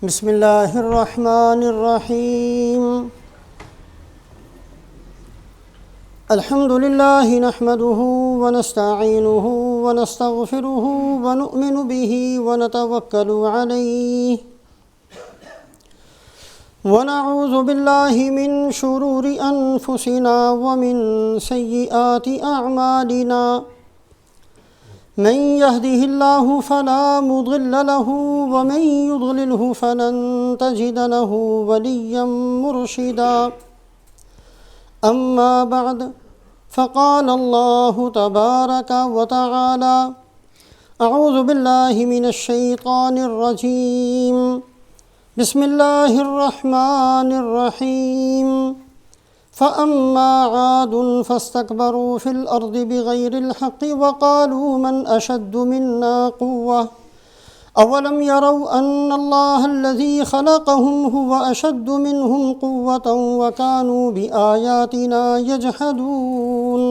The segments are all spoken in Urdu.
بسم اللہ الرحمن الرحیم الحمد للہ نحمده ونستعینه ونستغفره ونؤمن به ونتوکل علیہ ونعوذ باللہ من شرور انفسنا ومن سیئات اعمالنا من يهده الله فلا مضل له ومن يضلله فلن تجد له وليا مرشدا أما بعد فقال الله تبارك وتعالى أعوذ بالله من الشيطان الرجيم بسم الله الرحمن الرحيم فأما عاد فاستكبروا في الأرض بغير الحق وقالوا من أشد منا قوة أولم يروا أن الله الذي خلقهم هو أشد منهم قوة وكانوا بآياتنا يجحدون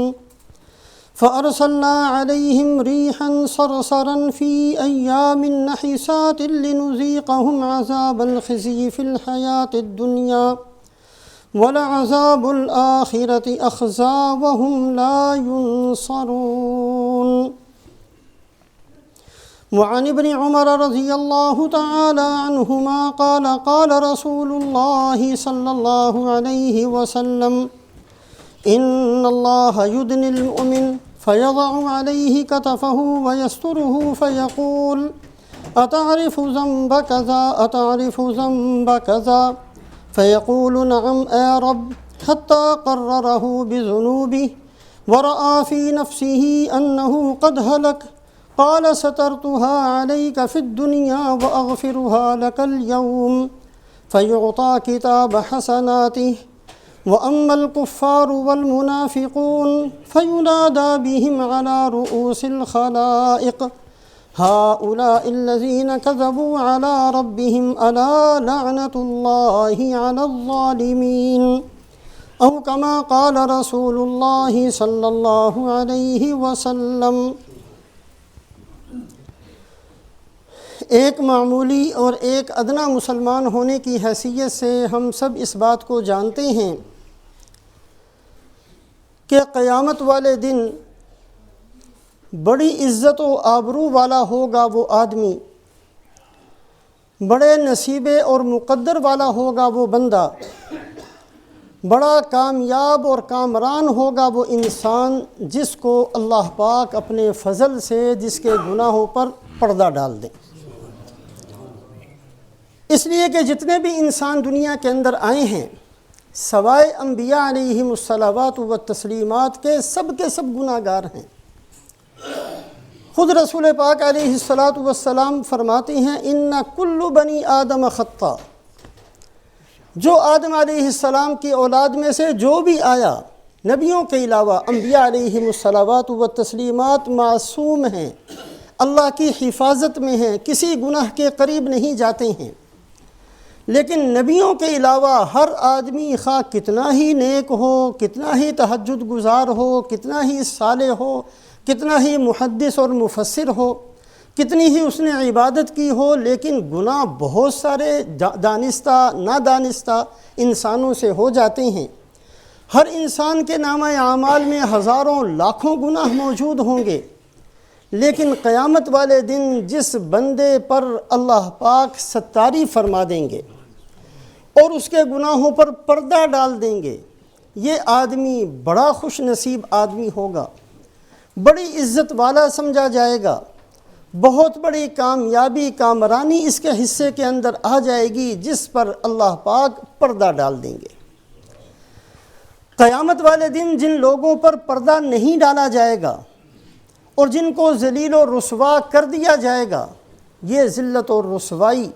فأرسلنا عليهم ريحا صرصرا في أيام نحسات لنذيقهم عذاب الخزي في الحياة الدنيا وَلَعَذَابُ الْآخِرَةِ أَخْزَىٰ وَهُمْ لَا يُنصَرُونَ وعن ابن عمر رضي الله تعالى عنهما قال قال رسول الله صلى الله عليه وسلم إن الله يدني المؤمن فيضع عليه كتفه ويستره فيقول أتعرف ذنب كذا أتعرف ذنب كذا فيقول نعم يا رب حتى قرره بذنوبه ورأى في نفسه أنه قد هلك قال سترتها عليك في الدنيا وأغفرها لك اليوم فيعطى كتاب حسناته وأما الكفار والمنافقون فينادى بهم على رؤوس الخلائق هؤلاء الذين كذبوا على ربهم ألا لعنة الله على الظالمين أو كما قال رسول الله صلى الله عليه وسلم۔ ایک معمولی اور ایک ادنا مسلمان ہونے کی حیثیت سے ہم سب اس بات کو جانتے ہیں کہ قیامت والے دن بڑی عزت و آبرو والا ہوگا وہ آدمی، بڑے نصیبے اور مقدر والا ہوگا وہ بندہ، بڑا کامیاب اور کامران ہوگا وہ انسان جس کو اللہ پاک اپنے فضل سے جس کے گناہوں پر پردہ ڈال دیں۔ اس لیے کہ جتنے بھی انسان دنیا کے اندر آئے ہیں سوائے انبیاء علیہم الصلوات و تسلیمات کے سب گناہ گار ہیں۔ خود رسول پاک علیہ السلام فرماتے ہیں ان کل بنی آدم خطا، جو آدم علیہ السلام کی اولاد میں سے جو بھی آیا، نبیوں کے علاوہ انبیاء علیہم الصلوات و تسلیمات معصوم ہیں، اللہ کی حفاظت میں ہیں، کسی گناہ کے قریب نہیں جاتے ہیں۔ لیکن نبیوں کے علاوہ ہر آدمی خواہ کتنا ہی نیک ہو، کتنا ہی تہجد گزار ہو، کتنا ہی صالح ہو، کتنا ہی محدث اور مفسر ہو، کتنی ہی اس نے عبادت کی ہو، لیکن گناہ بہت سارے دانستہ نادانستہ انسانوں سے ہو جاتے ہیں۔ ہر انسان کے نامہ اعمال میں ہزاروں لاکھوں گناہ موجود ہوں گے، لیکن قیامت والے دن جس بندے پر اللہ پاک ستاری فرما دیں گے اور اس کے گناہوں پر پردہ ڈال دیں گے، یہ آدمی بڑا خوش نصیب آدمی ہوگا، بڑی عزت والا سمجھا جائے گا، بہت بڑی کامیابی کامرانی اس کے حصے کے اندر آ جائے گی جس پر اللہ پاک پردہ ڈال دیں گے۔ قیامت والے دن جن لوگوں پر پردہ نہیں ڈالا جائے گا اور جن کو ذلیل و رسوا کر دیا جائے گا، یہ ذلت اور رسوائی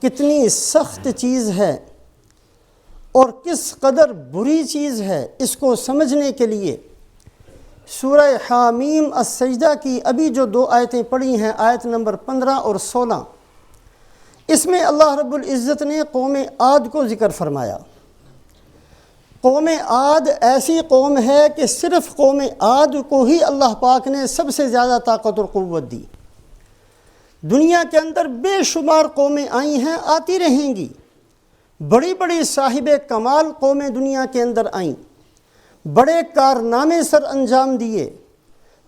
کتنی سخت چیز ہے اور کس قدر بری چیز ہے، اس کو سمجھنے کے لیے سورہ حامیم السجدہ کی ابھی جو 2 آیتیں پڑھی ہیں، آیت نمبر 15 اور 16، اس میں اللہ رب العزت نے قوم عاد کو ذکر فرمایا۔ قوم عاد ایسی قوم ہے کہ صرف قوم عاد کو ہی اللہ پاک نے سب سے زیادہ طاقت اور قوت دی۔ دنیا کے اندر بے شمار قومیں آئی ہیں، آتی رہیں گی، بڑی بڑی صاحب کمال قومیں دنیا کے اندر آئیں، بڑے کارنامے سر انجام دیے،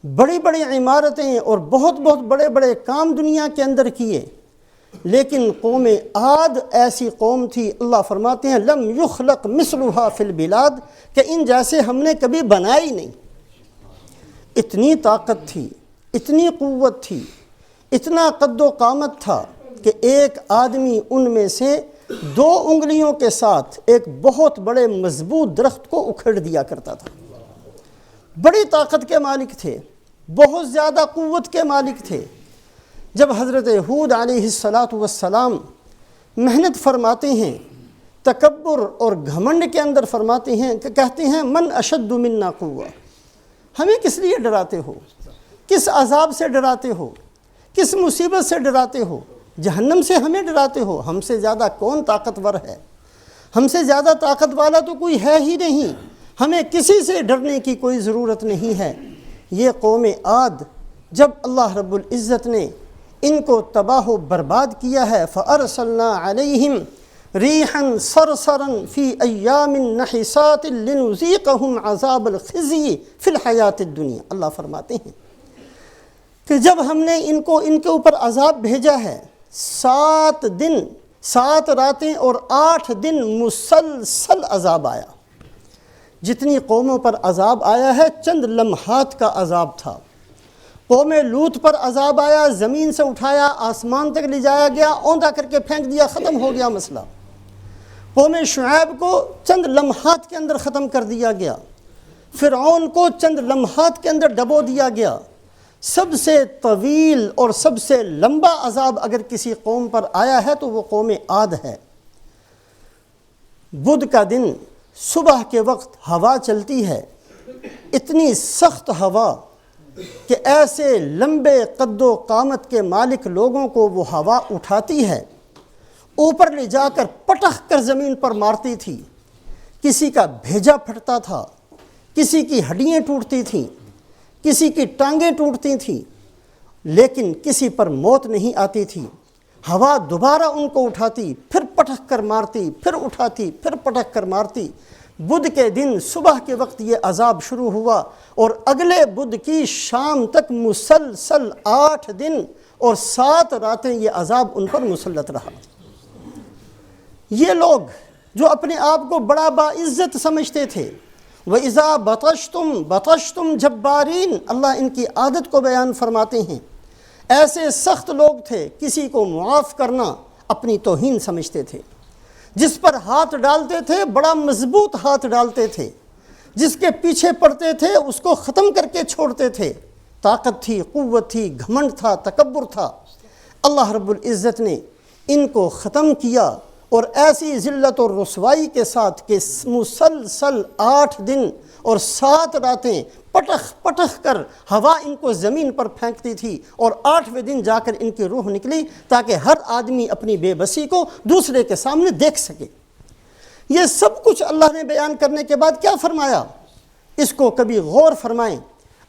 بڑی بڑی عمارتیں اور بہت بہت بڑے بڑے کام دنیا کے اندر کیے، لیکن قوم عاد ایسی قوم تھی، اللہ فرماتے ہیں لم یخلق مثلھا فی البلاد، کہ ان جیسے ہم نے کبھی بنائی نہیں۔ اتنی طاقت تھی، اتنی قوت تھی، اتنا قد و قامت تھا کہ ایک آدمی ان میں سے 2 انگلیوں کے ساتھ ایک بہت بڑے مضبوط درخت کو اکھڑ دیا کرتا تھا۔ بڑی طاقت کے مالک تھے، بہت زیادہ قوت کے مالک تھے۔ جب حضرت ہود علیہ السلام محنت فرماتے ہیں، تکبر اور گھمنڈ کے اندر فرماتے ہیں کہ کہتے ہیں من اشد منا قوہ، ہمیں کس لیے ڈراتے ہو، کس عذاب سے ڈراتے ہو، کس مصیبت سے ڈراتے ہو، جہنم سے ہمیں ڈراتے ہو، ہم سے زیادہ کون طاقتور ہے، ہم سے زیادہ طاقت والا تو کوئی ہے ہی نہیں، ہمیں کسی سے ڈرنے کی کوئی ضرورت نہیں ہے۔ یہ قوم عاد جب اللہ رب العزت نے ان کو تباہ و برباد کیا ہے، فَأَرْسَلْنَا عَلَيْهِمْ رِيحًا صَرْصَرًا فِي أَيَّامٍ نَحِسَاتٍ لِنُذِيقَهُمْ عَذَابَ الْخِزْيِ فِي الْحَيَاةِ الدُّنْيَا۔ اللہ فرماتے ہیں کہ جب ہم نے ان کے اوپر عذاب بھیجا ہے، 7 دن 7 راتیں اور 8 دن مسلسل عذاب آیا۔ جتنی قوموں پر عذاب آیا ہے چند لمحات کا عذاب تھا۔ قوم لوط پر عذاب آیا، زمین سے اٹھایا، آسمان تک لے جایا گیا، اوندا کر کے پھینک دیا، ختم ہو گیا مسئلہ۔ قوم شعیب کو چند لمحات کے اندر ختم کر دیا گیا۔ فرعون کو چند لمحات کے اندر ڈبو دیا گیا۔ سب سے طویل اور سب سے لمبا عذاب اگر کسی قوم پر آیا ہے تو وہ قوم عاد ہے۔ بدھ کا دن صبح کے وقت ہوا چلتی ہے، اتنی سخت ہوا کہ ایسے لمبے قد و قامت کے مالک لوگوں کو وہ ہوا اٹھاتی ہے، اوپر لے جا کر پٹخ کر زمین پر مارتی تھی۔ کسی کا بھیجا پھٹتا تھا، کسی کی ہڈیاں ٹوٹتی تھیں، کسی کی ٹانگیں ٹوٹتی تھیں، لیکن کسی پر موت نہیں آتی تھی۔ ہوا دوبارہ ان کو اٹھاتی، پھر پٹخ کر مارتی، پھر اٹھاتی، پھر پٹخ کر مارتی۔ بدھ کے دن صبح کے وقت یہ عذاب شروع ہوا اور اگلے بدھ کی شام تک مسلسل 8 دن اور 7 راتیں یہ عذاب ان پر مسلط رہا۔ یہ لوگ جو اپنے آپ کو بڑا باعزت سمجھتے تھے، وَإِذَا بَطَشْتُمْ بَطَشْتُمْ جَبَّارِينَ، اللہ ان کی عادت کو بیان فرماتے ہیں، ایسے سخت لوگ تھے، کسی کو معاف کرنا اپنی توہین سمجھتے تھے، جس پر ہاتھ ڈالتے تھے بڑا مضبوط ہاتھ ڈالتے تھے، جس کے پیچھے پڑتے تھے اس کو ختم کر کے چھوڑتے تھے۔ طاقت تھی، قوت تھی، گھمنڈ تھا، تکبر تھا۔ اللہ رب العزت نے ان کو ختم کیا اور ایسی ذلت اور رسوائی کے ساتھ کہ مسلسل 8 دن اور 7 راتیں پٹخ پٹخ کر ہوا ان کو زمین پر پھینکتی تھی، اور 8ویں دن جا کر ان کی روح نکلی تاکہ ہر آدمی اپنی بے بسی کو دوسرے کے سامنے دیکھ سکے۔ یہ سب کچھ اللہ نے بیان کرنے کے بعد کیا فرمایا؟ اس کو کبھی غور فرمائیں۔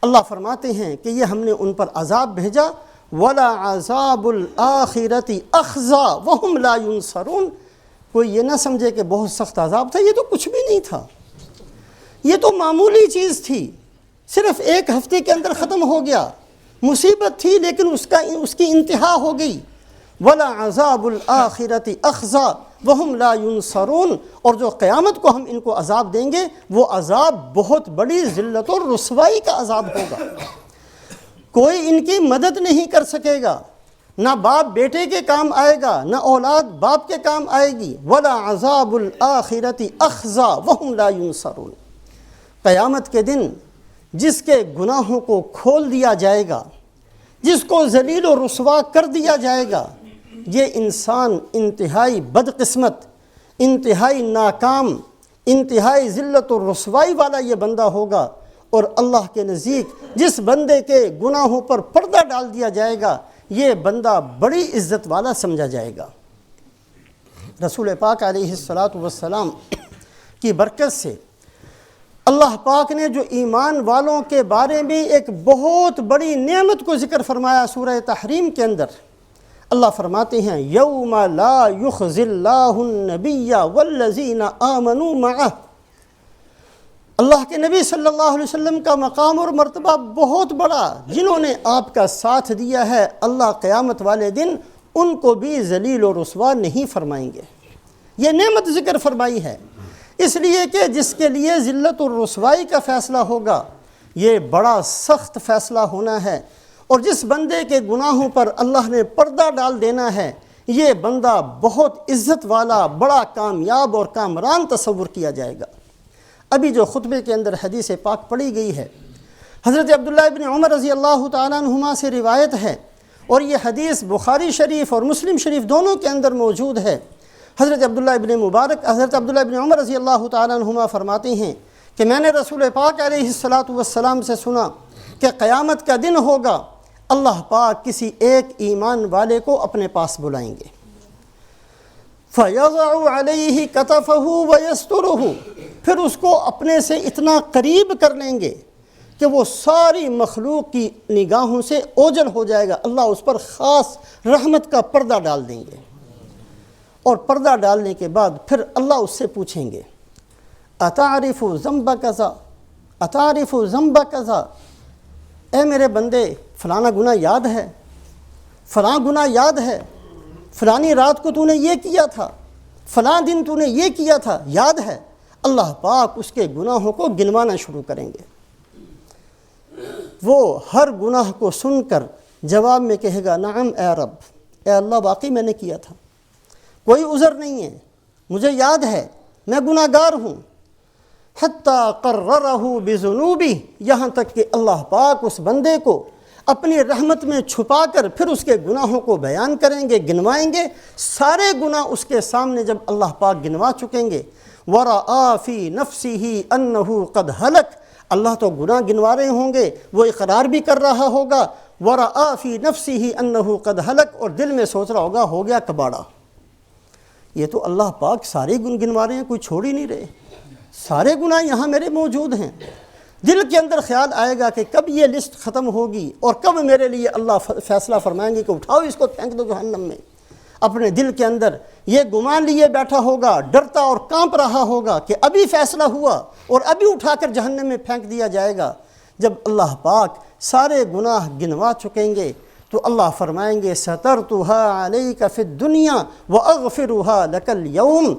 اللہ فرماتے ہیں کہ یہ ہم نے ان پر عذاب بھیجا، وَلَعَذَابُ الْآخِرَةِ أَخْزَىٰ وَهُمْ لَا يُنصَرُونَ۔ کوئی یہ نہ سمجھے کہ بہت سخت عذاب تھا، یہ تو کچھ بھی نہیں تھا، یہ تو معمولی چیز تھی، صرف 1 ہفتے کے اندر ختم ہو گیا۔ مصیبت تھی لیکن اس کی انتہا ہو گئی۔ وَلَعَذَابُ الْآخِرَةِ أَخْزَىٰ وَهُمْ لَا يُنصَرُونَ، اور جو قیامت کو ہم ان کو عذاب دیں گے وہ عذاب بہت بڑی ذلت اور رسوائی کا عذاب ہوگا۔ کوئی ان کی مدد نہیں کر سکے گا، نہ باپ بیٹے کے کام آئے گا، نہ اولاد باپ کے کام آئے گی۔ وَلَعَذَابُ الْآخِرَةِ أَخْزَىٰ وَهُمْ لَا يُنصَرُونَ۔ قیامت کے دن جس کے گناہوں کو کھول دیا جائے گا، جس کو ذلیل و رسوا کر دیا جائے گا، یہ انسان انتہائی بدقسمت، انتہائی ناکام، انتہائی ذلت و رسوائی والا یہ بندہ ہوگا، اور اللہ کے نزدیک جس بندے کے گناہوں پر پردہ ڈال دیا جائے گا یہ بندہ بڑی عزت والا سمجھا جائے گا۔ رسول پاک علیہ السلام کی برکت سے اللہ پاک نے جو ایمان والوں کے بارے میں ایک بہت بڑی نعمت کو ذکر فرمایا سورہ تحریم کے اندر، اللہ فرماتے ہیں یوم لا یخزی اللہ النبی والذین آمنوا معہ، اللہ کے نبی صلی اللہ علیہ وسلم کا مقام اور مرتبہ بہت بڑا، جنہوں نے آپ کا ساتھ دیا ہے اللہ قیامت والے دن ان کو بھی ذلیل و رسوا نہیں فرمائیں گے۔ یہ نعمت ذکر فرمائی ہے اس لیے کہ جس کے لیے ذلت اور رسوائی کا فیصلہ ہوگا یہ بڑا سخت فیصلہ ہونا ہے، اور جس بندے کے گناہوں پر اللہ نے پردہ ڈال دینا ہے یہ بندہ بہت عزت والا، بڑا کامیاب اور کامران تصور کیا جائے گا۔ ابھی جو خطبے کے اندر حدیث پاک پڑھی گئی ہے، حضرت عبداللہ ابن عمر رضی اللہ تعالیٰ عنہما سے روایت ہے، اور یہ حدیث بخاری شریف اور مسلم شریف دونوں کے اندر موجود ہے۔ حضرت عبداللہ ابن عمر رضی اللہ تعالیٰ عنہما فرماتے ہیں کہ میں نے رسول پاک علیہ السلام سے سنا کہ قیامت کا دن ہوگا، اللہ پاک کسی ایک ایمان والے کو اپنے پاس بلائیں گے، فَيَضَعُ عَلَيْهِ كَتَفَهُ وَيَسْتُرُهُ، پھر اس کو اپنے سے اتنا قریب کر لیں گے کہ وہ ساری مخلوق کی نگاہوں سے اوجھل ہو جائے گا، اللہ اس پر خاص رحمت کا پردہ ڈال دیں گے، اور پردہ ڈالنے کے بعد پھر اللہ اس سے پوچھیں گے اَتَعْرِفُ ذَنْبَ كَذَا اَتَعْرِفُ ذَنْبَ كَذَا، اے میرے بندے فلانا گناہ یاد ہے، فلاں گناہ یاد ہے، فلانی رات کو تو نے یہ کیا تھا، فلاں دن تو نے یہ کیا تھا، یاد ہے؟ اللہ پاک اس کے گناہوں کو گنوانا شروع کریں گے۔ وہ ہر گناہ کو سن کر جواب میں کہے گا نعم اے رب، اے اللہ واقعی میں نے کیا تھا، کوئی عذر نہیں ہے، مجھے یاد ہے، میں گناہ گار ہوں۔ حتیٰ قررہ بذنوبہ، یہاں تک کہ اللہ پاک اس بندے کو اپنی رحمت میں چھپا کر پھر اس کے گناہوں کو بیان کریں گے، گنوائیں گے۔ سارے گناہ اس کے سامنے جب اللہ پاک گنوا چکیں گے، وَرَآ فِي نَفْسِهِ أَنَّهُ قَدْ هَلَكَ، اللہ تو گناہ گنوا رہے ہوں گے، وہ اقرار بھی کر رہا ہوگا، وَرَآ فِي نَفْسِهِ أَنَّهُ قَدْ هَلَكَ، اور دل میں سوچ رہا ہوگا ہو گیا کباڑا، یہ تو اللہ پاک سارے گنوا رہے ہیں، کوئی چھوڑ ہی نہیں رہے، سارے گناہ یہاں میرے موجود ہیں۔ دل کے اندر خیال آئے گا کہ کب یہ لسٹ ختم ہوگی اور کب میرے لیے اللہ فیصلہ فرمائیں گے کہ اٹھاؤ اس کو پھینک دو جہنم میں۔ اپنے دل کے اندر یہ گمان لیے بیٹھا ہوگا، ڈرتا اور کانپ رہا ہوگا کہ ابھی فیصلہ ہوا اور ابھی اٹھا کر جہنم میں پھینک دیا جائے گا۔ جب اللہ پاک سارے گناہ گنوا چکیں گے تو اللہ فرمائیں گے سَتَرْتُهَا عَلَيْكَ فِي الدُّنْيَا وَأَغْفِرُهَا لَكَ الْيَوْمِ،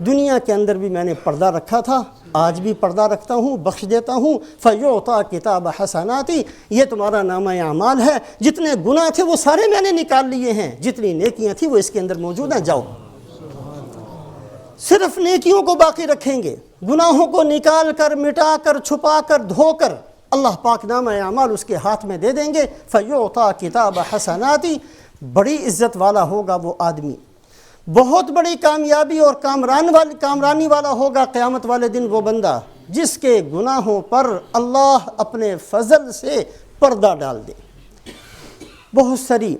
دنیا کے اندر بھی میں نے پردہ رکھا تھا، آج بھی پردہ رکھتا ہوں، بخش دیتا ہوں۔ فَيُعْطَى كِتَابَ حَسَنَاتِ، یہ تمہارا نامہ اعمال ہے، جتنے گناہ تھے وہ سارے میں نے نکال لیے ہیں، جتنی نیکیاں تھیں وہ اس کے اندر موجود ہیں، جاؤ۔ صرف نیکیوں کو باقی رکھیں گے، گناہوں کو نکال کر، مٹا کر، چھپا کر، دھو کر اللہ پاک نامہ اعمال اس کے ہاتھ میں دے دیں گے۔ فَيُعْطَى كِتَابَ حَسَنَاتِ، بڑی عزت والا ہوگا وہ آدمی، بہت بڑی کامیابی اور کامرانی والا ہوگا قیامت والے دن وہ بندہ جس کے گناہوں پر اللہ اپنے فضل سے پردہ ڈال دے۔ بہت ساری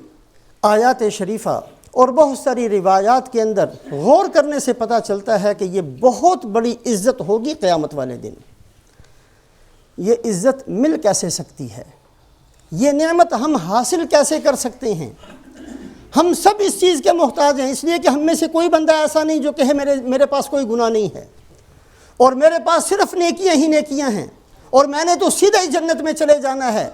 آیات شریفہ اور بہت ساری روایات کے اندر غور کرنے سے پتہ چلتا ہے کہ یہ بہت بڑی عزت ہوگی قیامت والے دن۔ یہ عزت مل کیسے سکتی ہے؟ یہ نعمت ہم حاصل کیسے کر سکتے ہیں؟ ہم سب اس چیز کے محتاج ہیں، اس لیے کہ ہم میں سے کوئی بندہ ایسا نہیں جو کہے میرے پاس کوئی گناہ نہیں ہے اور میرے پاس صرف نیکیاں ہی نیکیاں ہیں اور میں نے تو سیدھا ہی جنت میں چلے جانا ہے۔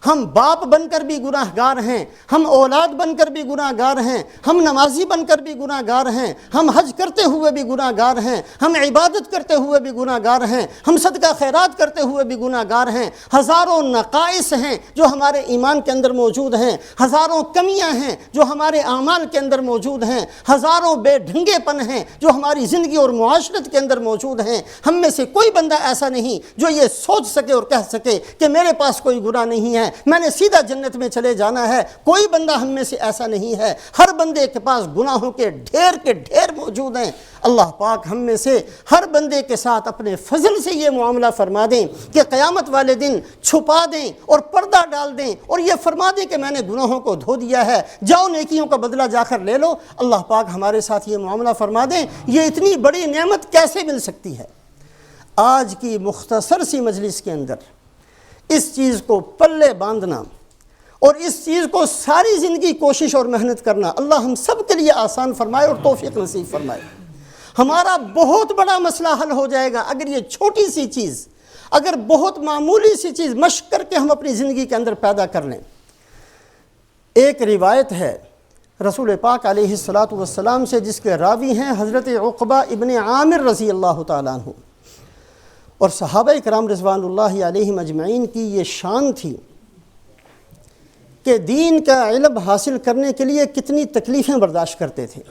ہم باپ بن کر بھی گناہ گار ہیں، ہم اولاد بن کر بھی گناہ گار ہیں، ہم نمازی بن کر بھی گناہ گار ہیں، ہم حج کرتے ہوئے بھی گناہ گار ہیں، ہم عبادت کرتے ہوئے بھی گناہ گار ہیں، ہم صدقہ خیرات کرتے ہوئے بھی گناہ گار ہیں۔ ہزاروں نقائص ہیں جو ہمارے ایمان کے اندر موجود ہیں، ہزاروں کمیاں ہیں جو ہمارے اعمال کے اندر موجود ہیں، ہزاروں بے ڈھنگے پن ہیں جو ہماری زندگی اور معاشرت کے اندر موجود ہیں۔ ہم میں سے کوئی بندہ ایسا نہیں جو یہ سوچ سکے اور کہہ سکے کہ میرے پاس کوئی گناہ نہیں ہے، میں نے سیدھا جنت میں چلے جانا ہے۔ کوئی بندہ ہم میں سے ایسا نہیں ہے، ہر بندے کے پاس گناہوں کے ڈھیر موجود ہیں۔ اللہ پاک ہم میں سے ہر بندے کے ساتھ اپنے فضل سے یہ معاملہ فرما دیں کہ قیامت والے دن چھپا دیں اور پردہ ڈال دیں اور یہ فرما دیں کہ میں نے گناہوں کو دھو دیا ہے، جاؤ نیکیوں کا بدلہ جا کر لے لو۔ اللہ پاک ہمارے ساتھ یہ معاملہ فرما دیں۔ یہ اتنی بڑی نعمت کیسے مل سکتی ہے؟ آج کی مختصر سی مجلس کے اندر اس چیز کو پلے باندھنا اور اس چیز کو ساری زندگی کوشش اور محنت کرنا اللہ ہم سب کے لیے آسان فرمائے اور توفیق نصیب فرمائے۔ ہمارا بہت بڑا مسئلہ حل ہو جائے گا اگر یہ چھوٹی سی چیز، اگر بہت معمولی سی چیز مشق کر کے ہم اپنی زندگی کے اندر پیدا کر لیں۔ ایک روایت ہے رسول پاک علیہ السلام سے جس کے راوی ہیں حضرت عقبہ ابن عامر رضی اللہ تعالیٰ عنہ، اور صحابہ کرام رضوان اللہ علیہم اجمعین کی یہ شان تھی کہ دین کا علم حاصل کرنے کے لیے کتنی تکلیفیں برداشت کرتے تھے۔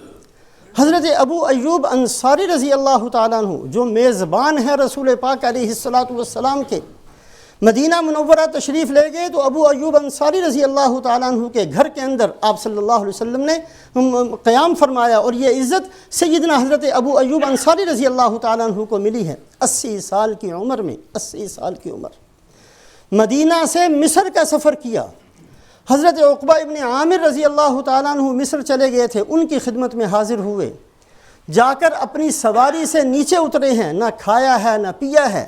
حضرت ابو ایوب انصاری رضی اللہ تعالیٰ عنہ جو میزبان ہیں رسول پاک علیہ السلام کے، مدینہ منورہ تشریف لے گئے تو ابو ایوب انصاری رضی اللہ تعالیٰ عنہ کے گھر کے اندر آپ صلی اللہ علیہ وسلم نے قیام فرمایا، اور یہ عزت سیدنا حضرت ابو ایوب انصاری رضی اللہ تعالیٰ عنہ کو ملی ہے 80 سال کی عمر میں۔ 80 سال کی عمر، مدینہ سے مصر کا سفر کیا۔ حضرت عقبہ ابن عامر رضی اللہ تعالیٰ عنہ مصر چلے گئے تھے، ان کی خدمت میں حاضر ہوئے، جا کر اپنی سواری سے نیچے اترے ہیں، نہ کھایا ہے نہ پیا ہے،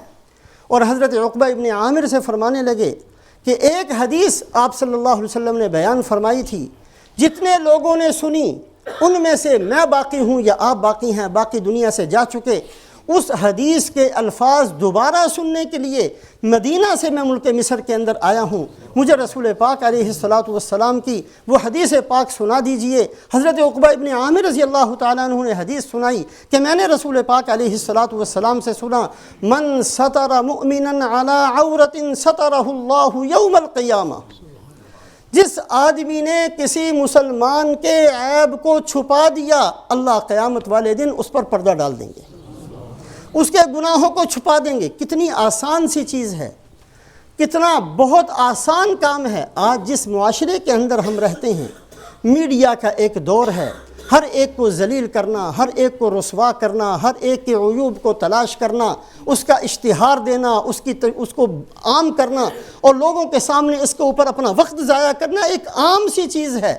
اور حضرت عقبہ ابن عامر سے فرمانے لگے کہ ایک حدیث آپ صلی اللہ علیہ وسلم نے بیان فرمائی تھی، جتنے لوگوں نے سنی ان میں سے میں باقی ہوں یا آپ باقی ہیں، باقی دنیا سے جا چکے، اس حدیث کے الفاظ دوبارہ سننے کے لیے مدینہ سے میں ملک مصر کے اندر آیا ہوں، مجھے رسول پاک علیہ السلام کی وہ حدیث پاک سنا دیجئے۔ حضرت عقبہ ابن عامر رضی اللہ تعالیٰ عنہ نے حدیث سنائی کہ میں نے رسول پاک علیہ السلام سے سنا، من ستر مؤمنا علی عورت سترہ اللہ یوم القیامہ، جس آدمی نے کسی مسلمان کے عیب کو چھپا دیا اللہ قیامت والے دن اس پر پردہ ڈال دیں گے، اس کے گناہوں کو چھپا دیں گے۔ کتنی آسان سی چیز ہے، کتنا بہت آسان کام ہے۔ آج جس معاشرے کے اندر ہم رہتے ہیں، میڈیا کا ایک دور ہے، ہر ایک کو ذلیل کرنا، ہر ایک کو رسوا کرنا، ہر ایک کے عیوب کو تلاش کرنا، اس کا اشتہار دینا، اس کو عام کرنا اور لوگوں کے سامنے اس کے اوپر اپنا وقت ضائع کرنا ایک عام سی چیز ہے۔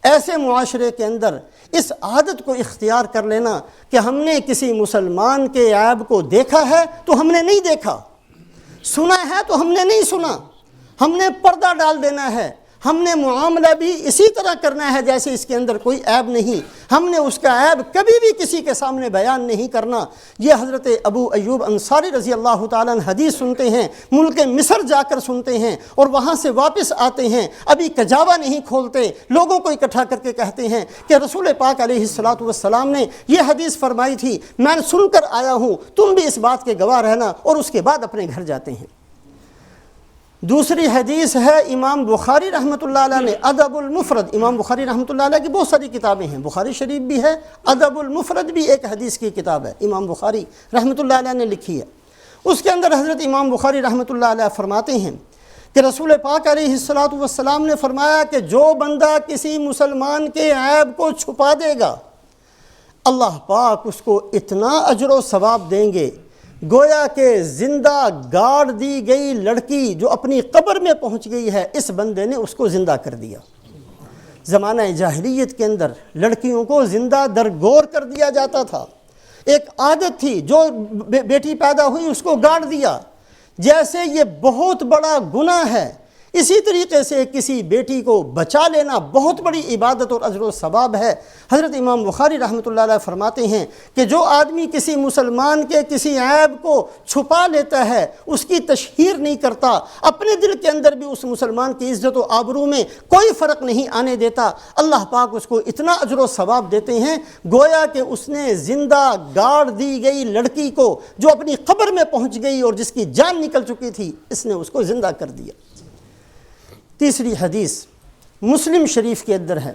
ایسے معاشرے کے اندر اس عادت کو اختیار کر لینا کہ ہم نے کسی مسلمان کے عیب کو دیکھا ہے تو ہم نے نہیں دیکھا، سنا ہے تو ہم نے نہیں سنا، ہم نے پردہ ڈال دینا ہے، ہم نے معاملہ بھی اسی طرح کرنا ہے جیسے اس کے اندر کوئی عیب نہیں، ہم نے اس کا عیب کبھی بھی کسی کے سامنے بیان نہیں کرنا۔ یہ حضرت ابو ایوب انصاری رضی اللہ تعالیٰ عنہ حدیث سنتے ہیں، ملک مصر جا کر سنتے ہیں اور وہاں سے واپس آتے ہیں، ابھی کجاوا نہیں کھولتے، لوگوں کو اکٹھا کر کے کہتے ہیں کہ رسول پاک علیہ السلام نے یہ حدیث فرمائی تھی، میں سن کر آیا ہوں، تم بھی اس بات کے گواہ رہنا، اور اس کے بعد اپنے گھر جاتے ہیں۔ دوسری حدیث ہے امام بخاری رحمۃ اللہ علیہ نے ادب المفرد، امام بخاری رحمۃ اللہ علیہ کی بہت ساری کتابیں ہیں، بخاری شریف بھی ہے، ادب المفرد بھی ایک حدیث کی کتاب ہے، امام بخاری رحمۃ اللہ علیہ نے لکھی ہے۔ اس کے اندر حضرت امام بخاری رحمۃ اللہ علیہ فرماتے ہیں کہ رسول پاک علیہ السلام نے فرمایا کہ جو بندہ کسی مسلمان کے عیب کو چھپا دے گا، اللہ پاک اس کو اتنا اجر و ثواب دیں گے گویا کہ زندہ گاڑ دی گئی لڑکی جو اپنی قبر میں پہنچ گئی ہے، اس بندے نے اس کو زندہ کر دیا۔ زمانہ جاہلیت کے اندر لڑکیوں کو زندہ درگور کر دیا جاتا تھا، ایک عادت تھی، جو بیٹی پیدا ہوئی اس کو گاڑ دیا، جیسے یہ بہت بڑا گناہ ہے، اسی طریقے سے کسی بیٹی کو بچا لینا بہت بڑی عبادت اور اجر و ثواب ہے۔ حضرت امام بخاری رحمۃ اللہ علیہ فرماتے ہیں کہ جو آدمی کسی مسلمان کے کسی عیب کو چھپا لیتا ہے، اس کی تشہیر نہیں کرتا، اپنے دل کے اندر بھی اس مسلمان کی عزت و آبرو میں کوئی فرق نہیں آنے دیتا، اللہ پاک اس کو اتنا اجر و ثواب دیتے ہیں گویا کہ اس نے زندہ گاڑ دی گئی لڑکی کو جو اپنی قبر میں پہنچ گئی اور جس کی جان نکل چکی تھی، اس نے اس کو زندہ کر دیا۔ تیسری حدیث مسلم شریف کے اندر ہے،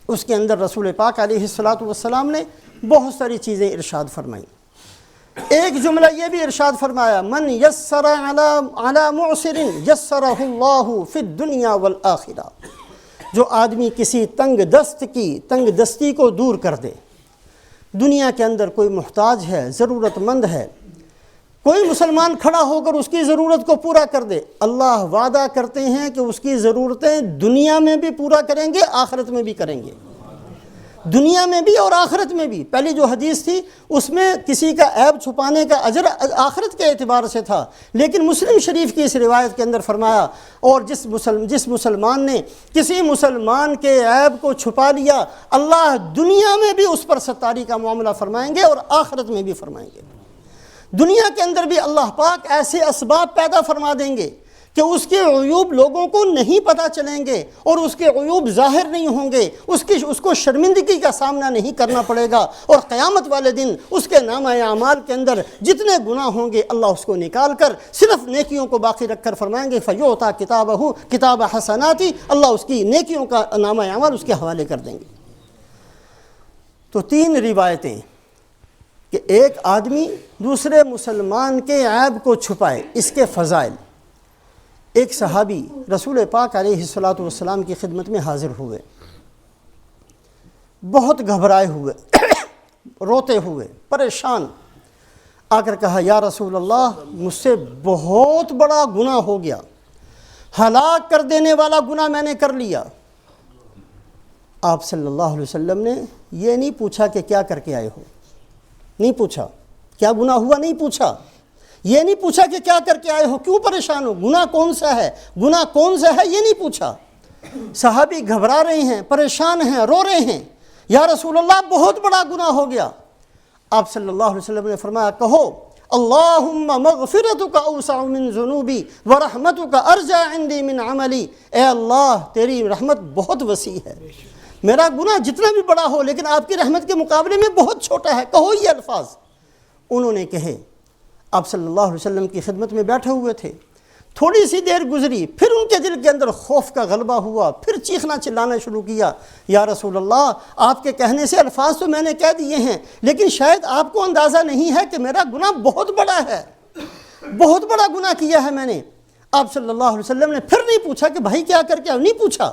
اس کے اندر رسول پاک علیہ السلام نے بہت ساری چیزیں ارشاد فرمائیں۔ ایک جملہ یہ بھی ارشاد فرمایا، من یسر علی معسر یسرہ اللہ فی الدنیا والآخرہ، جو آدمی کسی تنگ دستی کو دور کر دے، دنیا کے اندر کوئی محتاج ہے، ضرورت مند ہے، کوئی مسلمان کھڑا ہو کر اس کی ضرورت کو پورا کر دے، اللہ وعدہ کرتے ہیں کہ اس کی ضرورتیں دنیا میں بھی پورا کریں گے، آخرت میں بھی کریں گے۔ دنیا میں بھی اور آخرت میں بھی۔ پہلی جو حدیث تھی اس میں کسی کا عیب چھپانے کا اجر آخرت کے اعتبار سے تھا، لیکن مسلم شریف کی اس روایت کے اندر فرمایا اور جس مسلمان نے کسی مسلمان کے عیب کو چھپا لیا، اللہ دنیا میں بھی اس پر ستاری کا معاملہ فرمائیں گے اور آخرت میں بھی فرمائیں گے۔ دنیا کے اندر بھی اللہ پاک ایسے اسباب پیدا فرما دیں گے کہ اس کے عیوب لوگوں کو نہیں پتہ چلیں گے اور اس کے عیوب ظاہر نہیں ہوں گے، اس کو شرمندگی کا سامنا نہیں کرنا پڑے گا، اور قیامت والے دن اس کے نامہ اعمال کے اندر جتنے گناہ ہوں گے اللہ اس کو نکال کر صرف نیکیوں کو باقی رکھ کر فرمائیں گے فَيُعْطَى كِتَابَهُ کتاب حسناتی، اللہ اس کی نیکیوں کا نامہ اعمال اس کے حوالے کر دیں گے۔ تو 3 روایتیں کہ ایک آدمی دوسرے مسلمان کے عیب کو چھپائے، اس کے فضائل۔ ایک صحابی رسول پاک علیہ الصلوۃ کی خدمت میں حاضر ہوئے، بہت گھبرائے ہوئے، روتے ہوئے، پریشان، آ کر کہا یا رسول اللہ مجھ سے بہت بڑا گناہ ہو گیا، ہلاک کر دینے والا گناہ میں نے کر لیا۔ آپ صلی اللہ علیہ وسلم نے یہ نہیں پوچھا کہ کیا کر کے آئے ہو، نہیں پوچھا کیا گناہ ہوا، نہیں پوچھا، یہ نہیں پوچھا کہ کیا کر کے آئے ہو، کیوں پریشان ہو، گناہ کون سا ہے، گناہ کون سا ہے، یہ نہیں پوچھا۔ صحابی گھبرا رہے ہیں، پریشان ہیں، رو رہے ہیں، یا رسول اللہ بہت بڑا گناہ ہو گیا۔ آپ صلی اللہ علیہ وسلم نے فرمایا کہو اللہم مغفرتک اوسع من ذنوبی ورحمتک ارجع عندی من عملی، اے اللہ تیری رحمت بہت وسیع ہے، میرا گناہ جتنا بھی بڑا ہو لیکن آپ کی رحمت کے مقابلے میں بہت چھوٹا ہے، کہو یہ الفاظ۔ انہوں نے کہے، آپ صلی اللہ علیہ وسلم کی خدمت میں بیٹھے ہوئے تھے، تھوڑی سی دیر گزری، پھر ان کے دل کے اندر خوف کا غلبہ ہوا، پھر چیخنا چلانا شروع کیا، یا رسول اللہ آپ کے کہنے سے الفاظ تو میں نے کہہ دیے ہیں لیکن شاید آپ کو اندازہ نہیں ہے کہ میرا گناہ بہت بڑا ہے، بہت بڑا گناہ کیا ہے میں نے۔ آپ صلی اللہ علیہ وسلم نے پھر نہیں پوچھا کہ بھائی کیا کر کے آؤ، نہیں پوچھا،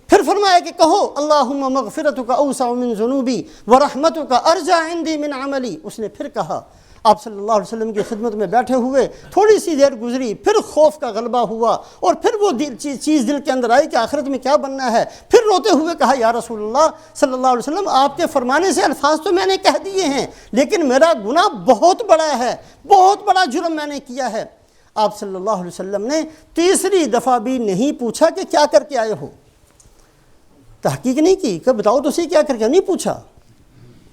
پھر فرمایا کہ کہو اللہم مغفرتک اوسع من ذنوبی ورحمتک ارجع عندی من عملی۔ اس نے پھر کہا، آپ صلی اللہ علیہ وسلم کی خدمت میں بیٹھے ہوئے، تھوڑی سی دیر گزری، پھر خوف کا غلبہ ہوا اور پھر وہ چیز دل کے اندر آئی کہ آخرت میں کیا بننا ہے، پھر روتے ہوئے کہا یا رسول اللہ صلی اللہ علیہ وسلم آپ کے فرمانے سے الفاظ تو میں نے کہہ دیے ہیں لیکن میرا گناہ بہت بڑا ہے، بہت بڑا جرم میں نے کیا ہے۔ آپ صلی اللہ علیہ وسلم نے تیسری دفعہ بھی نہیں پوچھا کہ کیا کر کے آئے ہو، تحقیق نہیں کی کہ بتاؤ تو صحیح کیا کر کے، نہیں پوچھا،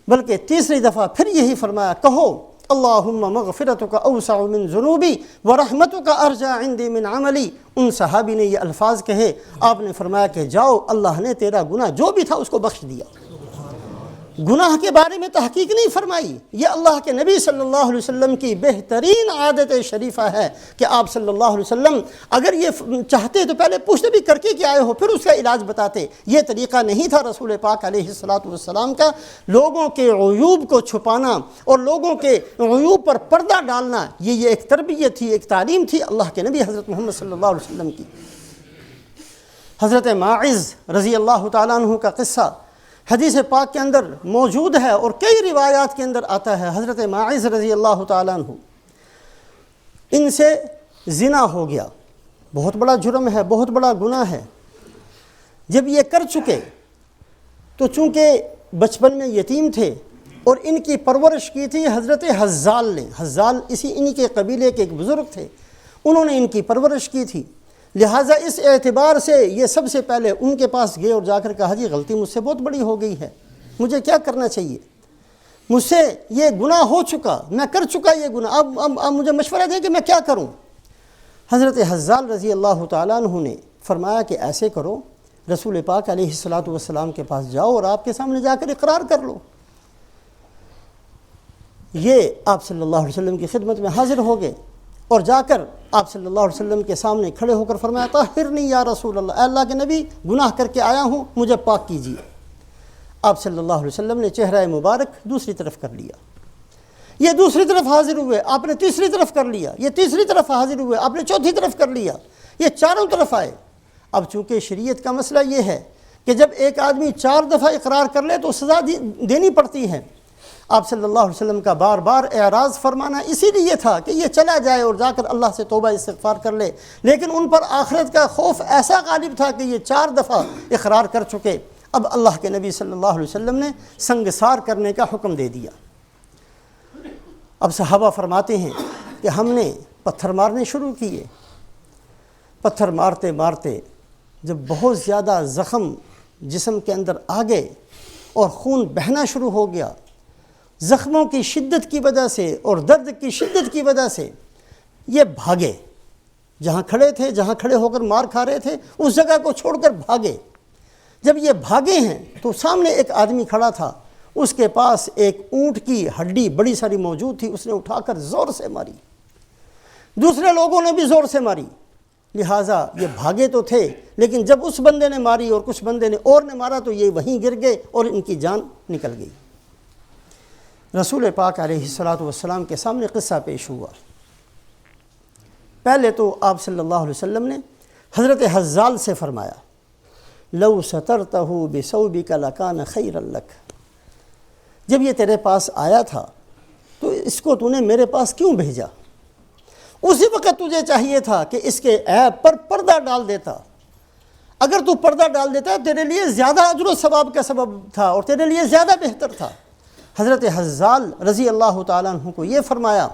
بلکہ تیسری دفعہ پھر یہی فرمایا کہو اللہم مغفرتک اوسع من ذنوبی ورحمتک ارجع عندی من عملی۔ ان صحابی نے یہ الفاظ کہے، آپ نے فرمایا کہ جاؤ اللہ نے تیرا گناہ جو بھی تھا اس کو بخش دیا۔ گناہ کے بارے میں تحقیق نہیں فرمائی، یہ اللہ کے نبی صلی اللہ علیہ وسلم کی بہترین عادت شریفہ ہے کہ آپ صلی اللہ علیہ وسلم اگر یہ چاہتے تو پہلے پوچھتے بھی کر کے آئے ہو پھر اس کا علاج بتاتے۔ یہ طریقہ نہیں تھا رسول پاک علیہ السلام کا، لوگوں کے عیوب کو چھپانا اور لوگوں کے عیوب پر پردہ ڈالنا، یہ ایک تربیت تھی، ایک تعلیم تھی اللہ کے نبی حضرت محمد صلی اللہ علیہ وسلم کی۔ حضرت ماعز رضی اللہ تعالیٰ عنہ کا قصہ حدیث پاک کے اندر موجود ہے اور کئی روایات کے اندر آتا ہے۔ حضرت ماعز رضی اللہ تعالیٰ عنہ، ان سے زنا ہو گیا، بہت بڑا جرم ہے، بہت بڑا گناہ ہے۔ جب یہ کر چکے تو چونکہ بچپن میں یتیم تھے اور ان کی پرورش کی تھی حضرت حزال نے، حزال انہی کے قبیلے کے ایک بزرگ تھے، انہوں نے ان کی پرورش کی تھی، لہٰذا اس اعتبار سے یہ سب سے پہلے ان کے پاس گئے اور جا کر کہا جی غلطی مجھ سے بہت بڑی ہو گئی ہے، مجھے کیا کرنا چاہیے، مجھ سے یہ گناہ ہو چکا، میں کر چکا یہ گناہ، اب مجھے مشورہ دیں کہ میں کیا کروں۔ حضرت حزال رضی اللہ تعالیٰ عنہ نے فرمایا کہ ایسے کرو، رسول پاک علیہ السلام کے پاس جاؤ اور آپ کے سامنے جا کر اقرار کر لو۔ یہ آپ صلی اللہ علیہ وسلم کی خدمت میں حاضر ہو گئے اور جا کر آپ صلی اللہ علیہ وسلم کے سامنے کھڑے ہو کر فرمایا طہرنی یا رسول اللہ، اے اللہ کے نبی گناہ کر کے آیا ہوں، مجھے پاک کیجیے۔ آپ صلی اللہ علیہ وسلم نے چہرہ مبارک دوسری طرف کر لیا، یہ دوسری طرف حاضر ہوئے، آپ نے تیسری طرف کر لیا، یہ تیسری طرف حاضر ہوئے، آپ نے چوتھی طرف کر لیا، یہ چاروں طرف آئے۔ اب چونکہ شریعت کا مسئلہ یہ ہے کہ جب ایک آدمی 4 دفعہ اقرار کر لے تو سزا دینی پڑتی ہے۔ آپ صلی اللہ علیہ وسلم کا بار بار اعراض فرمانا اسی لیے تھا کہ یہ چلا جائے اور جا کر اللہ سے توبہ استغفار کر لے، لیکن ان پر آخرت کا خوف ایسا غالب تھا کہ یہ 4 دفعہ اقرار کر چکے۔ اب اللہ کے نبی صلی اللہ علیہ وسلم نے سنگسار کرنے کا حکم دے دیا۔ اب صحابہ فرماتے ہیں کہ ہم نے پتھر مارنے شروع کیے، پتھر مارتے مارتے جب بہت زیادہ زخم جسم کے اندر آ گئے اور خون بہنا شروع ہو گیا، زخموں کی شدت کی وجہ سے اور درد کی شدت کی وجہ سے یہ بھاگے، جہاں کھڑے تھے، جہاں کھڑے ہو کر مار کھا رہے تھے، اس جگہ کو چھوڑ کر بھاگے۔ جب یہ بھاگے ہیں تو سامنے ایک آدمی کھڑا تھا، اس کے پاس ایک اونٹ کی ہڈی بڑی ساری موجود تھی، اس نے اٹھا کر زور سے ماری، دوسرے لوگوں نے بھی زور سے ماری، لہٰذا یہ بھاگے تو تھے لیکن جب اس بندے نے ماری اور کچھ بندے نے اور نے مارا تو یہ وہیں گر گئے اور ان کی جان نکل گئی۔ رسول پاک علیہ السلام کے سامنے قصہ پیش ہوا۔ پہلے تو آپ صلی اللہ علیہ وسلم نے حضرت حزال سے فرمایا لو سترتہ بثوبک لکان خیرا لک، جب یہ تیرے پاس آیا تھا تو اس کو تو نے میرے پاس کیوں بھیجا؟ اسی وقت تجھے چاہیے تھا کہ اس کے عیب پر پردہ ڈال دیتا، اگر تو پردہ ڈال دیتا تیرے لیے زیادہ اجر و ثواب کا سبب تھا اور تیرے لیے زیادہ بہتر تھا۔ حضرت حزال رضی اللہ تعالیٰ عنہ کو یہ فرمایا،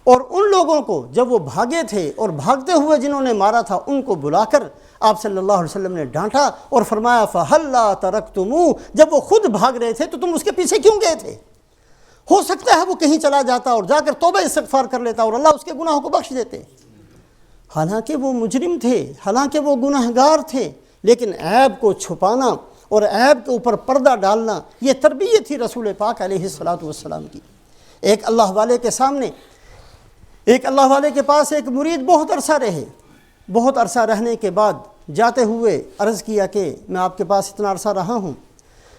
اور ان لوگوں کو جب وہ بھاگے تھے اور بھاگتے ہوئے جنہوں نے مارا تھا ان کو بلا کر آپ صلی اللہ علیہ وسلم نے ڈانٹا اور فرمایا فَهَلَّا تَرَكْتُمُوهُ، جب وہ خود بھاگ رہے تھے تو تم اس کے پیچھے کیوں گئے تھے؟ ہو سکتا ہے وہ کہیں چلا جاتا اور جا کر توبہ استغفار کر لیتا اور اللہ اس کے گناہوں کو بخش دیتے۔ حالانکہ وہ مجرم تھے، حالانکہ وہ گناہگار تھے، لیکن عیب کو چھپانا اور عیب کے اوپر پردہ ڈالنا یہ تربیت تھی رسول پاک علیہ السلام کی۔ ایک اللہ والے کے سامنے، ایک اللہ والے کے پاس ایک مرید بہت عرصہ رہے، بہت عرصہ رہنے کے بعد جاتے ہوئے عرض کیا کہ میں آپ کے پاس اتنا عرصہ رہا ہوں،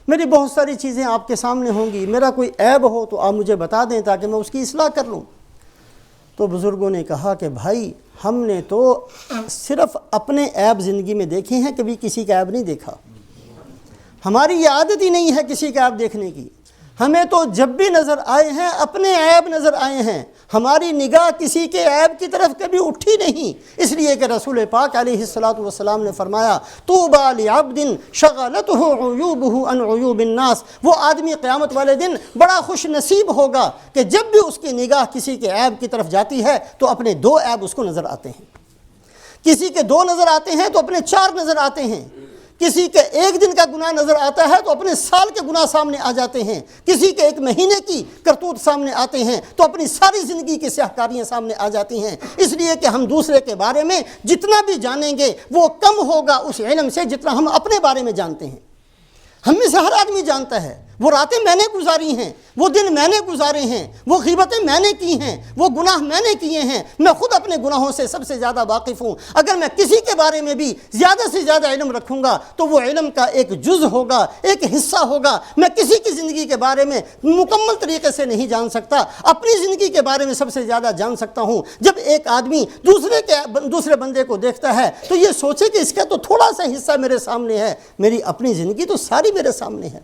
میری بہت ساری چیزیں آپ کے سامنے ہوں گی، میرا کوئی عیب ہو تو آپ مجھے بتا دیں تاکہ میں اس کی اصلاح کر لوں۔ تو بزرگوں نے کہا کہ بھائی ہم نے تو صرف اپنے عیب زندگی میں دیکھے ہیں، کبھی کسی کا عیب نہیں دیکھا، ہماری یہ عادت ہی نہیں ہے کسی کا عیب دیکھنے کی، ہمیں تو جب بھی نظر آئے ہیں اپنے عیب نظر آئے ہیں، ہماری نگاہ کسی کے عیب کی طرف کبھی اٹھی نہیں، اس لیے کہ رسول پاک علیہ السلام نے فرمایا طوبیٰ لعبد شغلتہ عیوبہ عن عیوب الناس، وہ آدمی قیامت والے دن بڑا خوش نصیب ہوگا کہ جب بھی اس کی نگاہ کسی کے عیب کی طرف جاتی ہے تو اپنے دو عیب اس کو نظر آتے ہیں، کسی کے دو نظر آتے ہیں تو اپنے چار نظر آتے ہیں، کسی کے ایک دن کا گناہ نظر آتا ہے تو اپنے سال کے گناہ سامنے آ جاتے ہیں، کسی کے ایک مہینے کی کرتوت سامنے آتے ہیں تو اپنی ساری زندگی کی سیاہکاریاں سامنے آ جاتی ہیں۔ اس لیے کہ ہم دوسرے کے بارے میں جتنا بھی جانیں گے وہ کم ہوگا اس علم سے جتنا ہم اپنے بارے میں جانتے ہیں۔ ہم میں سے ہر آدمی جانتا ہے وہ راتیں میں نے گزاری ہیں، وہ دن میں نے گزارے ہیں، وہ غیبتیں میں نے کی ہیں، وہ گناہ میں نے کیے ہیں، میں خود اپنے گناہوں سے سب سے زیادہ واقف ہوں۔ اگر میں کسی کے بارے میں بھی زیادہ سے زیادہ علم رکھوں گا تو وہ علم کا ایک جز ہوگا، ایک حصہ ہوگا، میں کسی کی زندگی کے بارے میں مکمل طریقے سے نہیں جان سکتا، اپنی زندگی کے بارے میں سب سے زیادہ جان سکتا ہوں۔ جب ایک آدمی دوسرے بندے کو دیکھتا ہے تو یہ سوچے کہ اس کا تو تھوڑا سا حصہ میرے سامنے ہے، میری اپنی زندگی تو ساری میرے سامنے ہے،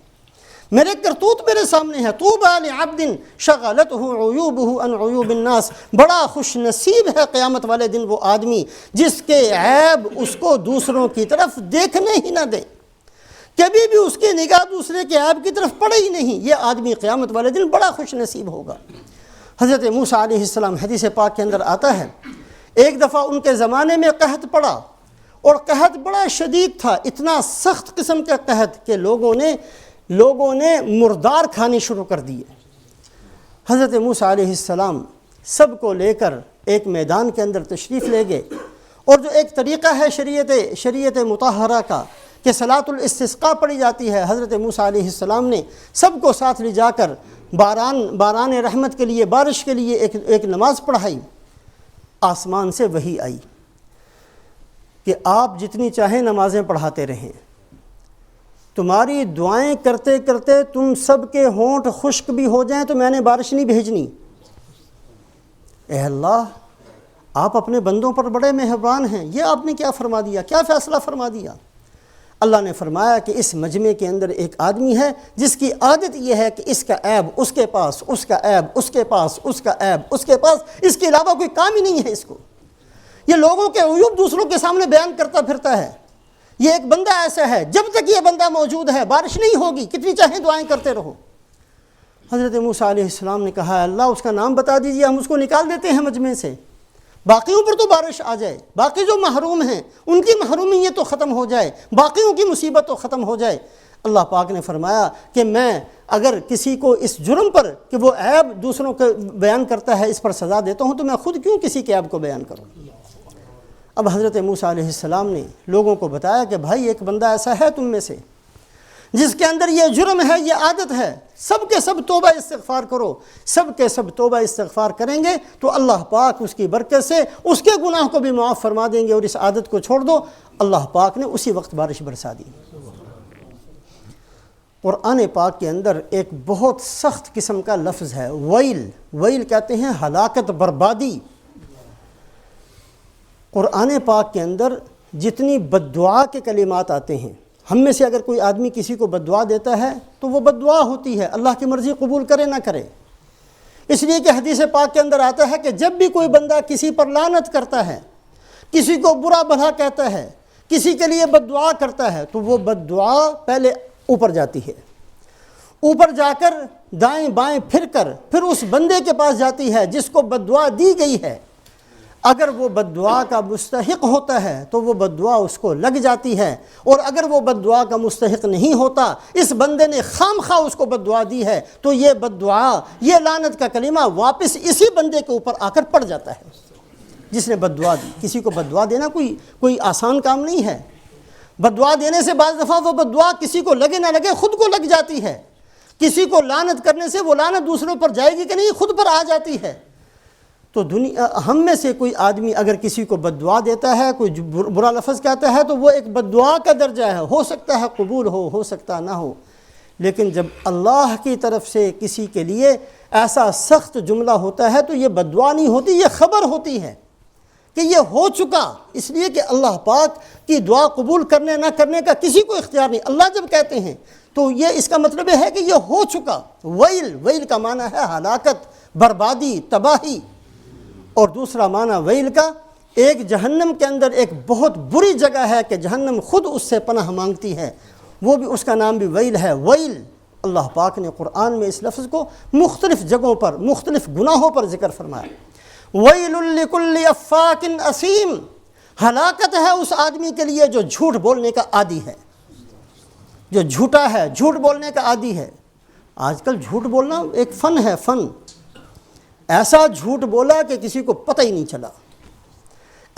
میرے کرتوت میرے سامنے ہے۔ طوبیٰ لعبد شغلتہ عیوبہ عن عیوب الناس، بڑا خوش نصیب ہے قیامت والے دن وہ آدمی جس کے عیب اس کو دوسروں کی طرف دیکھنے ہی نہ دے، کبھی بھی اس کی نگاہ دوسرے کے عیب کی طرف پڑے ہی نہیں، یہ آدمی قیامت والے دن بڑا خوش نصیب ہوگا۔ حضرت موسیٰ علیہ السلام حدیث پاک کے اندر آتا ہے ایک دفعہ ان کے زمانے میں قحط پڑا اور قحط بڑا شدید تھا، اتنا سخت قسم کا قحط کہ لوگوں نے مردار کھانے شروع کر دیے۔ حضرت موسیٰ علیہ السلام سب کو لے کر ایک میدان کے اندر تشریف لے گئے، اور جو ایک طریقہ ہے شریعت مطہرہ کا کہ صلاۃ الاستسقاء پڑھی جاتی ہے، حضرت موسیٰ علیہ السلام نے سب کو ساتھ لے جا کر باران رحمت کے لیے، بارش کے لیے ایک نماز پڑھائی۔ آسمان سے وحی آئی کہ آپ جتنی چاہیں نمازیں پڑھاتے رہیں، تمہاری دعائیں کرتے کرتے تم سب کے ہونٹ خشک بھی ہو جائیں تو میں نے بارش نہیں بھیجنی۔ اے اللہ، آپ اپنے بندوں پر بڑے مہربان ہیں، یہ آپ نے کیا فرما دیا، کیا فیصلہ فرما دیا؟ اللہ نے فرمایا کہ اس مجمع کے اندر ایک آدمی ہے جس کی عادت یہ ہے کہ اس کا عیب اس کے پاس، اس کا عیب اس کے پاس، اس کا عیب اس کے پاس، اس کے علاوہ کوئی کام ہی نہیں ہے اس کو۔ یہ لوگوں کے عیوب دوسروں کے سامنے بیان کرتا پھرتا ہے، یہ ایک بندہ ایسا ہے، جب تک یہ بندہ موجود ہے بارش نہیں ہوگی، کتنی چاہیں دعائیں کرتے رہو۔ حضرت موسیٰ علیہ السلام نے کہا اللہ اس کا نام بتا دیجئے، ہم اس کو نکال دیتے ہیں مجمع سے، باقیوں پر تو بارش آ جائے، باقی جو محروم ہیں ان کی محرومیت تو ختم ہو جائے، باقیوں کی مصیبت تو ختم ہو جائے۔ اللہ پاک نے فرمایا کہ میں اگر کسی کو اس جرم پر کہ وہ عیب دوسروں کو بیان کرتا ہے اس پر سزا دیتا ہوں تو میں خود کیوں کسی کے عیب کو بیان کروں۔ اب حضرت موسیٰ علیہ السلام نے لوگوں کو بتایا کہ بھائی ایک بندہ ایسا ہے تم میں سے جس کے اندر یہ جرم ہے، یہ عادت ہے، سب کے سب توبہ استغفار کرو، سب کے سب توبہ استغفار کریں گے تو اللہ پاک اس کی برکت سے اس کے گناہ کو بھی معاف فرما دیں گے، اور اس عادت کو چھوڑ دو۔ اللہ پاک نے اسی وقت بارش برسا دی۔ قرآن پاک کے اندر ایک بہت سخت قسم کا لفظ ہے ویل، ویل کہتے ہیں ہلاکت، بربادی۔ قرآن پاک کے اندر جتنی بد دعا کے کلمات آتے ہیں، ہم میں سے اگر کوئی آدمی کسی کو بد دعا دیتا ہے تو وہ بد دعا ہوتی ہے، اللہ کی مرضی قبول کرے نہ کرے۔ اس لیے کہ حدیث پاک کے اندر آتا ہے کہ جب بھی کوئی بندہ کسی پر لعنت کرتا ہے، کسی کو برا بھلا کہتا ہے، کسی کے لیے بد دعا کرتا ہے تو وہ بد دعا پہلے اوپر جاتی ہے، اوپر جا کر دائیں بائیں پھر کر پھر اس بندے کے پاس جاتی ہے جس کو بد دعا دی گئی ہے۔ اگر وہ بد دعا کا مستحق ہوتا ہے تو وہ بد دعا اس کو لگ جاتی ہے، اور اگر وہ بد دعا کا مستحق نہیں ہوتا، اس بندے نے خام خواہ اس کو بد دعا دی ہے، تو یہ بد دعا، یہ لعنت کا کلمہ واپس اسی بندے کے اوپر آ کر پڑ جاتا ہے جس نے بد دعا دی۔ کسی کو بد دعا دینا کوئی آسان کام نہیں ہے۔ بد دعا دینے سے بعض دفعہ وہ بد دعا کسی کو لگے نہ لگے خود کو لگ جاتی ہے، کسی کو لعنت کرنے سے وہ لعنت دوسروں پر جائے گی کہ نہیں، خود پر آ جاتی ہے۔ تو ہم میں سے کوئی آدمی اگر کسی کو بد دعا دیتا ہے، کوئی برا لفظ کہتا ہے، تو وہ ایک بد دعا کا درجہ ہے، ہو سکتا ہے قبول ہو سکتا نہ ہو۔ لیکن جب اللہ کی طرف سے کسی کے لیے ایسا سخت جملہ ہوتا ہے تو یہ بد دعا نہیں ہوتی، یہ خبر ہوتی ہے کہ یہ ہو چکا، اس لیے کہ اللہ پاک کی دعا قبول کرنے نہ کرنے کا کسی کو اختیار نہیں۔ اللہ جب کہتے ہیں تو یہ اس کا مطلب ہے کہ یہ ہو چکا۔ ویل کا معنی ہے ہلاکت، بربادی، تباہی، اور دوسرا معنی ویل کا ایک جہنم کے اندر ایک بہت بری جگہ ہے کہ جہنم خود اس سے پناہ مانگتی ہے، وہ بھی اس کا نام بھی ویل ہے۔ ویل، اللہ پاک نے قرآن میں اس لفظ کو مختلف جگہوں پر مختلف گناہوں پر ذکر فرمایا۔ ویل لکل افاک اثیم، ہلاکت ہے اس آدمی کے لیے جو جھوٹ بولنے کا عادی ہے، جو جھوٹا ہے، جھوٹ بولنے کا عادی ہے۔ آج کل جھوٹ بولنا ایک فن ہے، فن۔ ایسا جھوٹ بولا کہ کسی کو پتہ ہی نہیں چلا،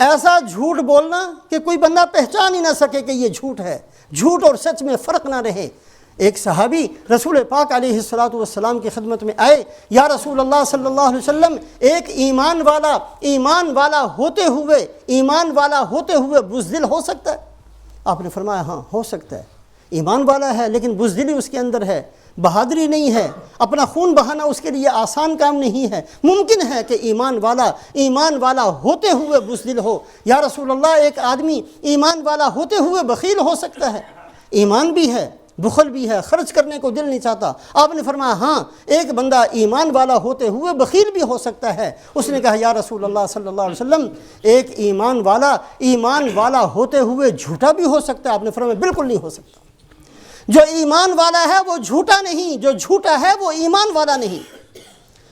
ایسا جھوٹ بولنا کہ کوئی بندہ پہچان ہی نہ سکے کہ یہ جھوٹ ہے، جھوٹ اور سچ میں فرق نہ رہے۔ ایک صحابی رسول پاک علیہ السلام کی خدمت میں آئے، یا رسول اللہ صلی اللہ علیہ وسلم، ایک ایمان والا ہوتے ہوئے بزدل ہو سکتا ہے؟ آپ نے فرمایا ہاں ہو سکتا ہے، ایمان والا ہے لیکن بزدلی اس کے اندر ہے، بہادری نہیں ہے، اپنا خون بہانا اس کے لیے آسان کام نہیں ہے، ممکن ہے کہ ایمان والا ہوتے ہوئے بزدل ہو۔ یا رسول اللہ، ایک آدمی ایمان والا ہوتے ہوئے بخیل ہو سکتا ہے، ایمان بھی ہے، بخل بھی ہے، خرچ کرنے کو دل نہیں چاہتا۔ آپ نے فرمایا ہاں ایک بندہ ایمان والا ہوتے ہوئے بخیل بھی ہو سکتا ہے۔ اس نے کہا یا رسول اللہ صلی اللہ علیہ وسلم، ایک ایمان والا ہوتے ہوئے جھوٹا بھی ہو سکتا ہے؟ آپ نے فرمایا بالکل نہیں ہو سکتا۔ جو ایمان والا ہے وہ جھوٹا نہیں، جو جھوٹا ہے وہ ایمان والا نہیں۔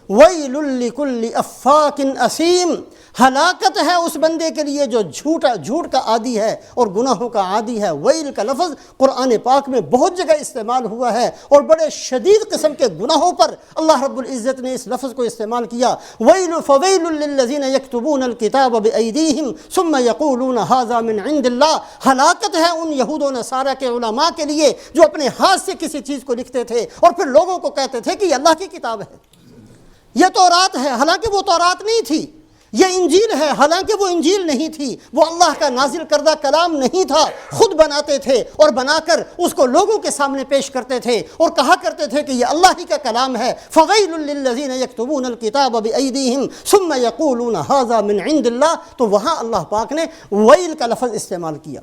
ویل لکل افاک اثیم، ہلاکت ہے اس بندے کے لیے جو جھوٹ کا عادی ہے اور گناہوں کا عادی ہے۔ ویل کا لفظ قرآن پاک میں بہت جگہ استعمال ہوا ہے، اور بڑے شدید قسم کے گناہوں پر اللہ رب العزت نے اس لفظ کو استعمال کیا۔ فویل للذین یکتبون الکتاب بایدیہم ثم یقولون ھذا من عند اللہ، ہلاکت ہے ان یہود و نصارہ کے علماء کے لیے جو اپنے ہاتھ سے کسی چیز کو لکھتے تھے اور پھر لوگوں کو کہتے تھے کہ یہ اللہ کی کتاب ہے، یہ تورات ہے، حالانکہ وہ تورات نہیں تھی۔ یہ انجیل ہے، حالانکہ وہ انجیل نہیں تھی، وہ اللہ کا نازل کردہ کلام نہیں تھا، خود بناتے تھے اور بنا کر اس کو لوگوں کے سامنے پیش کرتے تھے اور کہا کرتے تھے کہ یہ اللہ ہی کا کلام ہے۔ فویل للذین یکتبون الکتاب بایدیہم ثم یقولون ھذا من عند اللہ، تو وہاں اللہ پاک نے ویل کا لفظ استعمال کیا۔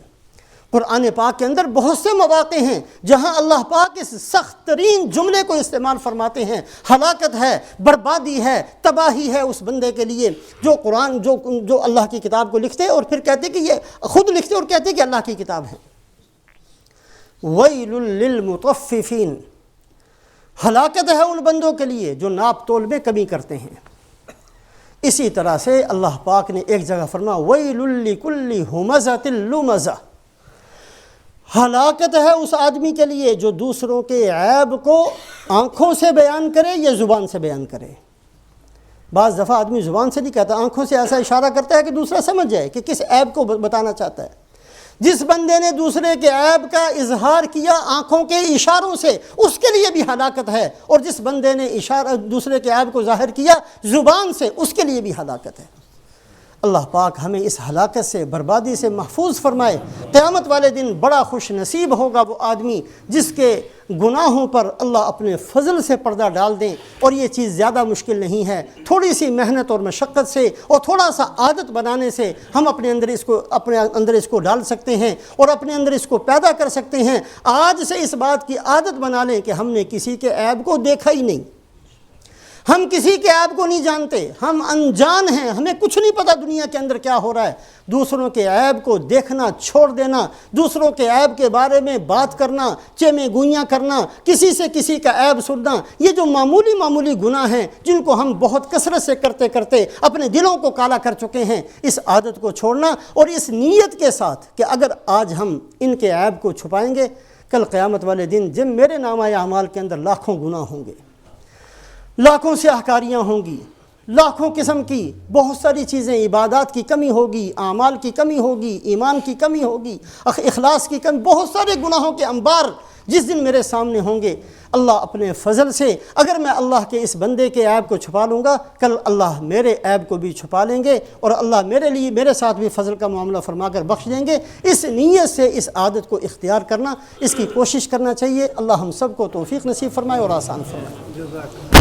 قرآن پاک کے اندر بہت سے مواقع ہیں جہاں اللہ پاک اس سخت ترین جملے کو استعمال فرماتے ہیں۔ ہلاکت ہے، بربادی ہے، تباہی ہے اس بندے کے لیے جو اللہ کی کتاب کو لکھتے اور پھر کہتے کہ یہ خود لکھتے اور کہتے کہ اللہ کی کتاب ہے۔ ویل للمطففین، ہلاکت ہے ان بندوں کے لیے جو ناپ تول میں کمی کرتے ہیں۔ اسی طرح سے اللہ پاک نے ایک جگہ فرمایا ویل لکل ہمزۃ لمزہ، ہلاکت ہے اس آدمی کے لیے جو دوسروں کے عیب کو آنکھوں سے بیان کرے یا زبان سے بیان کرے۔ بعض دفعہ آدمی زبان سے نہیں کہتا، آنکھوں سے ایسا اشارہ کرتا ہے کہ دوسرا سمجھ جائے کہ کس عیب کو بتانا چاہتا ہے۔ جس بندے نے دوسرے کے عیب کا اظہار کیا آنکھوں کے اشاروں سے، اس کے لیے بھی ہلاکت ہے، اور جس بندے نے دوسرے کے عیب کو ظاہر کیا زبان سے، اس کے لیے بھی ہلاکت ہے۔ اللہ پاک ہمیں اس ہلاکت سے، بربادی سے محفوظ فرمائے۔ قیامت والے دن بڑا خوش نصیب ہوگا وہ آدمی جس کے گناہوں پر اللہ اپنے فضل سے پردہ ڈال دیں، اور یہ چیز زیادہ مشکل نہیں ہے۔ تھوڑی سی محنت اور مشقت سے اور تھوڑا سا عادت بنانے سے ہم اپنے اندر اس کو ڈال سکتے ہیں اور اپنے اندر اس کو پیدا کر سکتے ہیں۔ آج سے اس بات کی عادت بنا لیں کہ ہم نے کسی کے عیب کو دیکھا ہی نہیں، ہم کسی کے عیب کو نہیں جانتے، ہم انجان ہیں، ہمیں کچھ نہیں پتہ دنیا کے اندر کیا ہو رہا ہے۔ دوسروں کے عیب کو دیکھنا چھوڑ دینا، دوسروں کے عیب کے بارے میں بات کرنا، چیمیں گوئیاں کرنا، کسی سے کسی کا عیب سننا، یہ جو معمولی گناہ ہیں جن کو ہم بہت کثرت سے کرتے کرتے اپنے دلوں کو کالا کر چکے ہیں، اس عادت کو چھوڑنا، اور اس نیت کے ساتھ کہ اگر آج ہم ان کے عیب کو چھپائیں گے، کل قیامت والے دن جب میرے نامہ اعمال کے اندر لاکھوں گناہ ہوں گے، لاکھوں سیاہکاریاں ہوں گی، لاکھوں قسم کی بہت ساری چیزیں، عبادات کی کمی ہوگی، اعمال کی کمی ہوگی، ایمان کی کمی ہوگی، اخلاص کی کمی، بہت سارے گناہوں کے انبار جس دن میرے سامنے ہوں گے۔ اللہ اپنے فضل سے اگر میں اللہ کے اس بندے کے عیب کو چھپا لوں گا، کل اللہ میرے عیب کو بھی چھپا لیں گے، اور اللہ میرے ساتھ بھی فضل کا معاملہ فرما کر بخش دیں گے۔ اس نیت سے اس عادت کو اختیار کرنا، اس کی کوشش کرنا چاہیے۔ اللہ ہم سب کو توفیق نصیب فرمائے اور آسان فرمائے۔